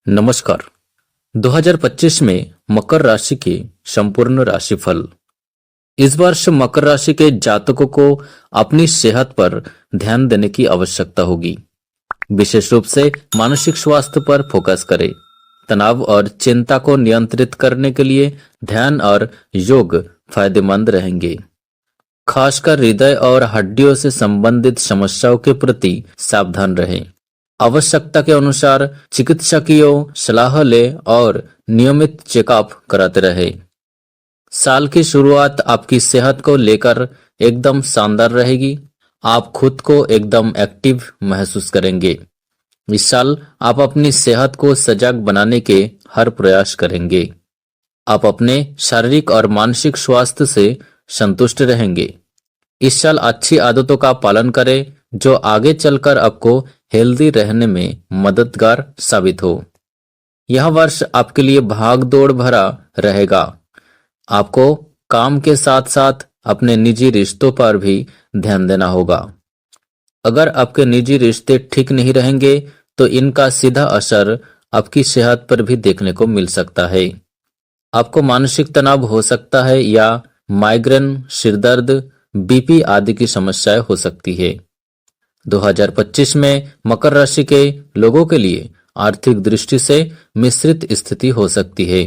नमस्कार। 2025 में मकर राशि के संपूर्ण राशिफल। इस वर्ष मकर राशि के जातकों को अपनी सेहत पर ध्यान देने की आवश्यकता होगी। विशेष रूप से मानसिक स्वास्थ्य पर फोकस करें। तनाव और चिंता को नियंत्रित करने के लिए ध्यान और योग फायदेमंद रहेंगे। खासकर हृदय और हड्डियों से संबंधित समस्याओं के प्रति सावधान रहें। आवश्यकता के अनुसार चिकित्सकीय सलाह लें और नियमित चेकअप कराते रहें। साल की शुरुआत आपकी सेहत को लेकर एकदम शानदार रहेगी। आप खुद को एकदम एक्टिव महसूस करेंगे। इस साल आप अपनी सेहत को सजग बनाने के हर प्रयास करेंगे। आप अपने शारीरिक और मानसिक स्वास्थ्य से संतुष्ट रहेंगे। इस साल अच्छी आदतों का पालन करें जो आगे चलकर आपको हेल्दी रहने में मददगार साबित हो। यह वर्ष आपके लिए भाग दौड़ भरा रहेगा। आपको काम के साथ साथ अपने निजी रिश्तों पर भी ध्यान देना होगा। अगर आपके निजी रिश्ते ठीक नहीं रहेंगे तो इनका सीधा असर आपकी सेहत पर भी देखने को मिल सकता है। आपको मानसिक तनाव हो सकता है या माइग्रेन, सिरदर्द, बीपी आदि की समस्याएं हो सकती है। 2025 में मकर राशि के लोगों के लिए आर्थिक दृष्टि से मिश्रित स्थिति हो सकती है।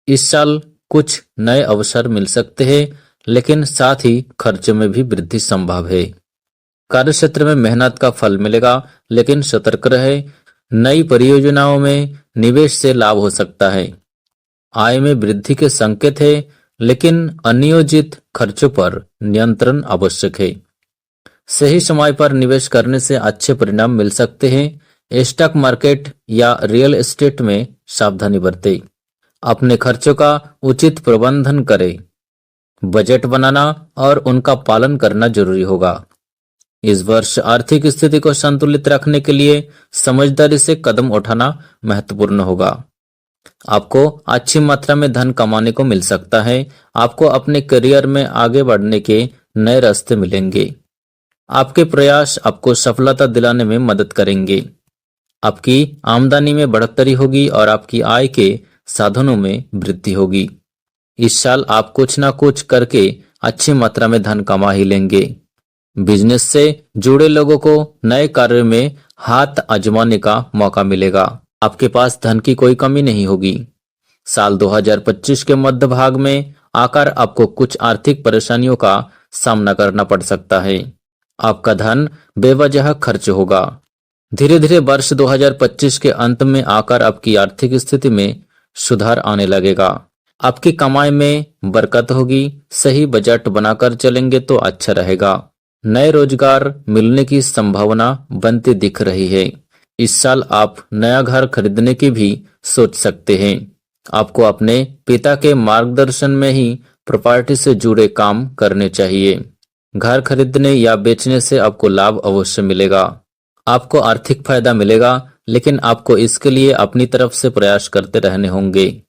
इस साल कुछ नए अवसर मिल सकते हैं, लेकिन साथ ही खर्च में भी वृद्धि संभव है। कार्यक्षेत्र में मेहनत का फल मिलेगा, लेकिन सतर्क रहे। नई परियोजनाओं में निवेश से लाभ हो सकता है। आय में वृद्धि के संकेत है, लेकिन अनियोजित खर्चों पर नियंत्रण आवश्यक है। सही समय पर निवेश करने से अच्छे परिणाम मिल सकते हैं। स्टॉक मार्केट या रियल एस्टेट में सावधानी बरतें। अपने खर्चों का उचित प्रबंधन करें। बजट बनाना और उनका पालन करना जरूरी होगा। इस वर्ष आर्थिक स्थिति को संतुलित रखने के लिए समझदारी से कदम उठाना महत्वपूर्ण होगा। आपको अच्छी मात्रा में धन कमाने को मिल सकता है। आपको अपने करियर में आगे बढ़ने के नए रास्ते मिलेंगे। आपके प्रयास आपको सफलता दिलाने में मदद करेंगे। आपकी आमदनी में बढ़ोतरी होगी और आपकी आय के साधनों में वृद्धि होगी। इस साल आप कुछ ना कुछ करके अच्छी मात्रा में धन कमा ही लेंगे। बिजनेस से जुड़े लोगों को नए कार्य में हाथ आजमाने का मौका मिलेगा। आपके पास धन की कोई कमी नहीं होगी। साल 2025 के मध्य भाग में आकर आपको कुछ आर्थिक परेशानियों का सामना करना पड़ सकता है। आपका धन बेवजह खर्च होगा। धीरे धीरे वर्ष 2025 के अंत में आकर आपकी आर्थिक स्थिति में सुधार आने लगेगा। आपकी कमाई में बरकत होगी। सही बजट बनाकर चलेंगे तो अच्छा रहेगा। नए रोजगार मिलने की संभावना बनती दिख रही है। इस साल आप नया घर खरीदने की भी सोच सकते हैं। आपको अपने पिता के मार्गदर्शन में ही प्रॉपर्टी से जुड़े काम करने चाहिए। घर खरीदने या बेचने से आपको लाभ अवश्य मिलेगा। आपको आर्थिक फायदा मिलेगा, लेकिन आपको इसके लिए अपनी तरफ से प्रयास करते रहने होंगे।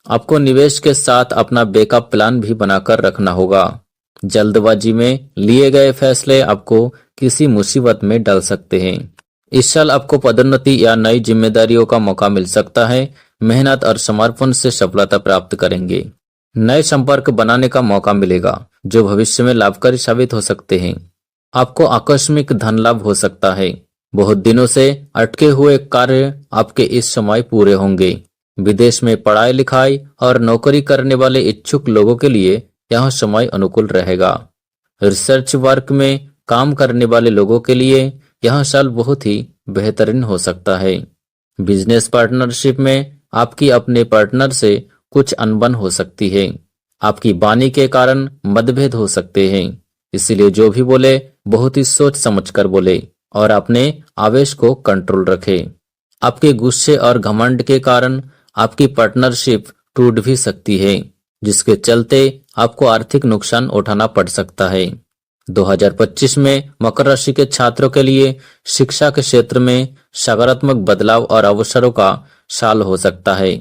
आपको निवेश के साथ अपना बैकअप प्लान भी बनाकर रखना होगा। जल्दबाजी में लिए गए फैसले आपको किसी मुसीबत में डाल सकते हैं। इस साल आपको पदोन्नति या नई जिम्मेदारियों का मौका मिल सकता है। मेहनत और समर्पण से सफलता प्राप्त करेंगे। नए संपर्क बनाने का मौका मिलेगा जो भविष्य में लाभकारी साबित हो सकते हैं। आपको आकस्मिक धन लाभ हो सकता है। बहुत दिनों से अटके हुए कार्य आपके इस समय पूरे होंगे। विदेश में पढ़ाई लिखाई और नौकरी करने वाले इच्छुक लोगों के लिए यह समय अनुकूल रहेगा। रिसर्च वर्क में काम करने वाले लोगों के लिए यह साल बहुत ही बेहतरीन हो सकता है। बिजनेस पार्टनरशिप में आपकी अपने पार्टनर से कुछ अनबन हो सकती है। आपकी वाणी के कारण मतभेद हो सकते हैं, इसलिए जो भी बोले बहुत ही सोच समझकर बोले और अपने आवेश को कंट्रोल रखें। आपके गुस्से और घमंड के कारण आपकी पार्टनरशिप टूट भी सकती है, जिसके चलते आपको आर्थिक नुकसान उठाना पड़ सकता है। 2025 में मकर राशि के छात्रों के लिए शिक्षा के क्षेत्र में सकारात्मक बदलाव और अवसरों का साल हो सकता है।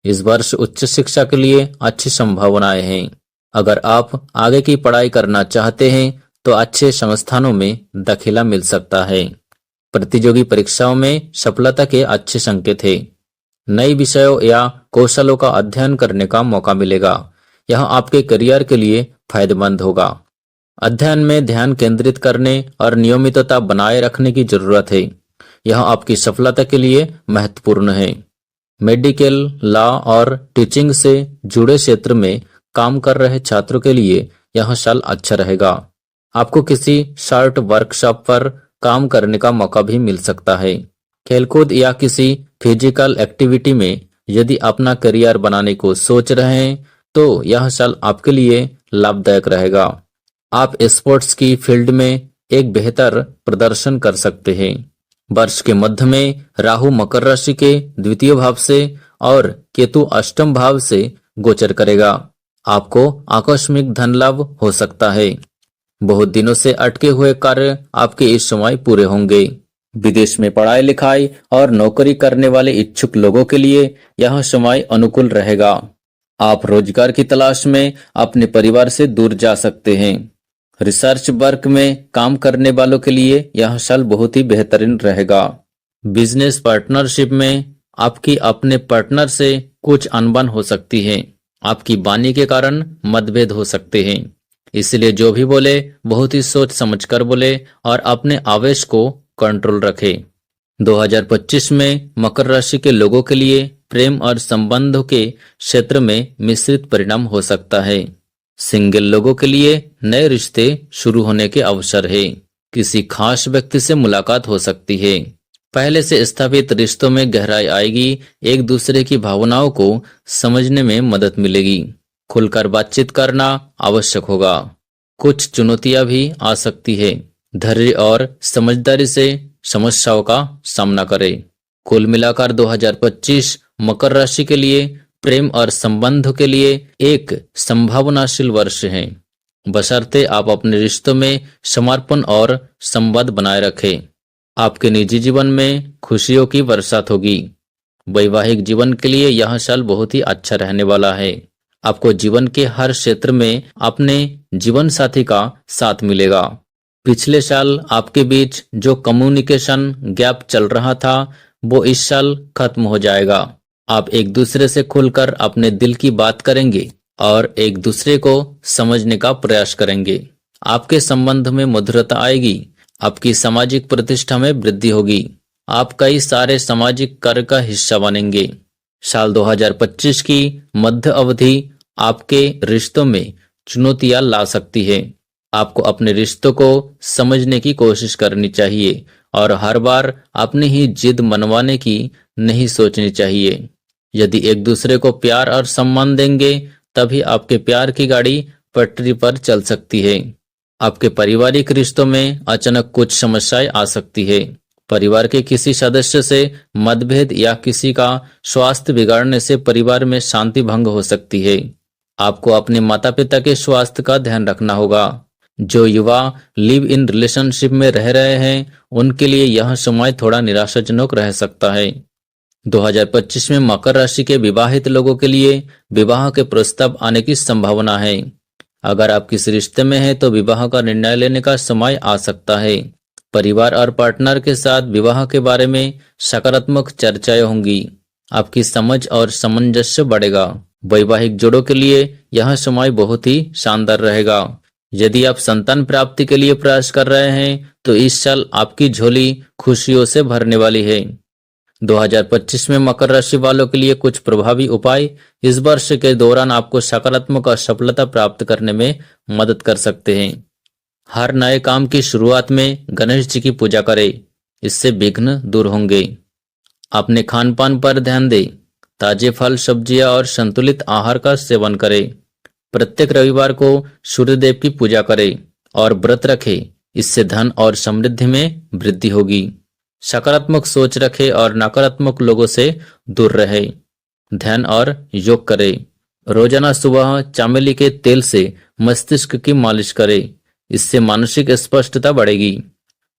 इस वर्ष उच्च शिक्षा के लिए अच्छी संभावनाएं हैं। अगर आप आगे की पढ़ाई करना चाहते हैं तो अच्छे संस्थानों में दाखिला मिल सकता है। प्रतियोगी परीक्षाओं में सफलता के अच्छे संकेत हैं। नए विषयों या कौशलों का अध्ययन करने का मौका मिलेगा। यह आपके करियर के लिए फायदेमंद होगा। अध्ययन में ध्यान केंद्रित करने और नियमितता बनाए रखने की जरूरत है। यह आपकी सफलता के लिए महत्वपूर्ण है। मेडिकल, लॉ और टीचिंग से जुड़े क्षेत्र में काम कर रहे छात्रों के लिए यह साल अच्छा रहेगा। आपको किसी शॉर्ट वर्कशॉप पर काम करने का मौका भी मिल सकता है। खेलकूद या किसी फिजिकल एक्टिविटी में यदि अपना करियर बनाने को सोच रहे हैं तो यह साल आपके लिए लाभदायक रहेगा। आप स्पोर्ट्स की फील्ड में एक बेहतर प्रदर्शन कर सकते हैं। वर्ष के मध्य में राहु मकर राशि के द्वितीय भाव से और केतु अष्टम भाव से गोचर करेगा। आपको आकस्मिक धन लाभ हो सकता है। बहुत दिनों से अटके हुए कार्य आपके इस समय पूरे होंगे। विदेश में पढ़ाई लिखाई और नौकरी करने वाले इच्छुक लोगों के लिए यह समय अनुकूल रहेगा। आप रोजगार की तलाश में अपने परिवार से दूर जा सकते हैं। रिसर्च वर्क में काम करने वालों के लिए यह साल बहुत ही बेहतरीन रहेगा। बिजनेस पार्टनरशिप में आपकी अपने पार्टनर से कुछ अनबन हो सकती है। आपकी वाणी के कारण मतभेद हो सकते हैं, इसलिए जो भी बोले बहुत ही सोच समझकर बोले और अपने आवेश को कंट्रोल रखें। 2025 में मकर राशि के लोगों के लिए प्रेम और संबंधों के क्षेत्र में मिश्रित परिणाम हो सकता है। सिंगल लोगों के लिए नए रिश्ते शुरू होने के अवसर है। किसी खास व्यक्ति से मुलाकात हो सकती है। पहले से स्थापित रिश्तों में गहराई आएगी। एक दूसरे की भावनाओं को समझने में मदद मिलेगी। खुलकर बातचीत करना आवश्यक होगा। कुछ चुनौतियां भी आ सकती है। धैर्य और समझदारी से समस्याओं का सामना करें। कुल मिलाकर 2025 मकर राशि के लिए प्रेम और संबंध के लिए एक संभावनाशील वर्ष है, बशर्ते आप अपने रिश्तों में समर्पण और संवाद बनाए रखें। आपके निजी जीवन में खुशियों की बरसात होगी। वैवाहिक जीवन के लिए यह साल बहुत ही अच्छा रहने वाला है। आपको जीवन के हर क्षेत्र में अपने जीवन साथी का साथ मिलेगा। पिछले साल आपके बीच जो कम्युनिकेशन गैप चल रहा था वो इस साल खत्म हो जाएगा। आप एक दूसरे से खुलकर अपने दिल की बात करेंगे और एक दूसरे को समझने का प्रयास करेंगे। आपके संबंध में मधुरता आएगी। आपकी सामाजिक प्रतिष्ठा में वृद्धि होगी। आप कई सारे सामाजिक कार्य का हिस्सा बनेंगे। साल 2025 की मध्य अवधि आपके रिश्तों में चुनौतियां ला सकती है। आपको अपने रिश्तों को समझने की कोशिश करनी चाहिए और हर बार अपनी ही जिद मनवाने की नहीं सोचनी चाहिए। यदि एक दूसरे को प्यार और सम्मान देंगे तभी आपके प्यार की गाड़ी पटरी पर चल सकती है। आपके पारिवारिक रिश्तों में अचानक कुछ समस्याएं आ सकती है। परिवार के किसी सदस्य से मतभेद या किसी का स्वास्थ्य बिगाड़ने से परिवार में शांति भंग हो सकती है। आपको अपने माता पिता के स्वास्थ्य का ध्यान रखना होगा। जो युवा लिव इन रिलेशनशिप में रह रहे हैं उनके लिए यह समय थोड़ा निराशाजनक रह सकता है। 2025 में मकर राशि के विवाहित लोगों के लिए विवाह के प्रस्ताव आने की संभावना है। अगर आप किसी रिश्ते में हैं तो विवाह का निर्णय लेने का समय आ सकता है। परिवार और पार्टनर के साथ विवाह के बारे में सकारात्मक चर्चाएं होंगी। आपकी समझ और सामंजस्य बढ़ेगा। वैवाहिक जोड़ों के लिए यह समय बहुत ही शानदार रहेगा। यदि आप संतान प्राप्ति के लिए प्रयास कर रहे हैं तो इस साल आपकी झोली खुशियों से भरने वाली है। 2025 में मकर राशि वालों के लिए कुछ प्रभावी उपाय इस वर्ष के दौरान आपको सकारात्मक और सफलता प्राप्त करने में मदद कर सकते हैं। हर नए काम की शुरुआत में गणेश जी की पूजा करें, इससे विघ्न दूर होंगे। अपने खान पान पर ध्यान दें। ताजे फल, सब्जियां और संतुलित आहार का सेवन करें। प्रत्येक रविवार को सूर्यदेव की पूजा करें और व्रत रखें, इससे धन और समृद्धि में वृद्धि होगी। सकारात्मक सोच रखें और नकारात्मक लोगों से दूर रहे। ध्यान और योग करें। रोजाना सुबह चमेली के तेल से मस्तिष्क की मालिश करें, इससे मानसिक स्पष्टता बढ़ेगी।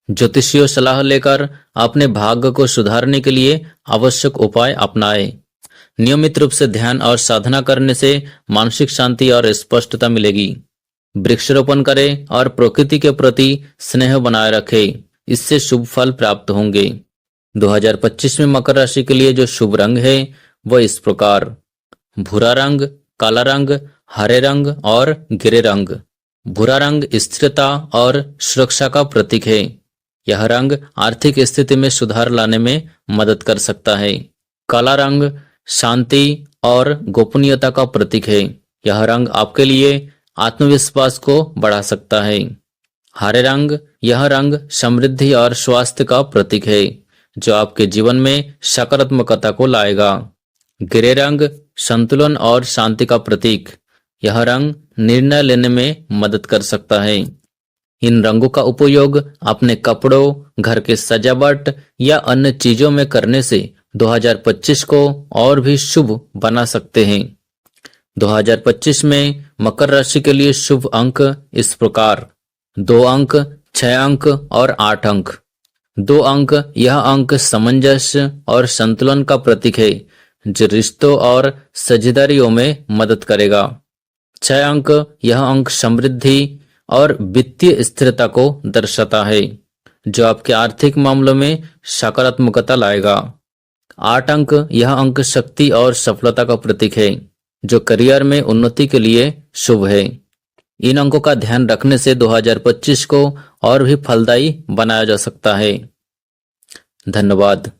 ज्योतिषीय सलाह लेकर अपने भाग्य को सुधारने के लिए आवश्यक उपाय अपनाएं। नियमित रूप से ध्यान और साधना करने से मानसिक शांति और स्पष्टता मिलेगी। वृक्षारोपण करें और प्रकृति के प्रति स्नेह बनाए रखें, इससे शुभ फल प्राप्त होंगे। 2025 में मकर राशि के लिए जो शुभ रंग है वह इस प्रकार: भूरा रंग, काला रंग, हरे रंग और ग्रे रंग। भूरा रंग स्थिरता और सुरक्षा का प्रतीक है। यह रंग आर्थिक स्थिति में सुधार लाने में मदद कर सकता है। काला रंग शांति और गोपनीयता का प्रतीक है। यह रंग आपके लिए आत्मविश्वास को बढ़ा सकता है। हरे रंग, यह रंग समृद्धि और स्वास्थ्य का प्रतीक है, जो आपके जीवन में सकारात्मकता को लाएगा। ग्रे रंग संतुलन और शांति का प्रतीक। यह रंग निर्णय लेने में मदद कर सकता है। इन रंगों का उपयोग अपने कपड़ों, घर के सजावट या अन्य चीजों में करने से 2025 को और भी शुभ बना सकते हैं। 2025 में मकर राशि के लिए शुभ अंक इस प्रकार: 2 अंक, 6 अंक और 8 अंक। 2 अंक, यह अंक सामंजस्य और संतुलन का प्रतीक है, जो रिश्तों और साझेदारियों में मदद करेगा। 6 अंक, यह अंक समृद्धि और वित्तीय स्थिरता को दर्शाता है, जो आपके आर्थिक मामलों में सकारात्मकता लाएगा। 8 अंक, यह अंक शक्ति और सफलता का प्रतीक है, जो करियर में उन्नति के लिए शुभ है। इन अंकों का ध्यान रखने से 2025 को और भी फलदायी बनाया जा सकता है। धन्यवाद।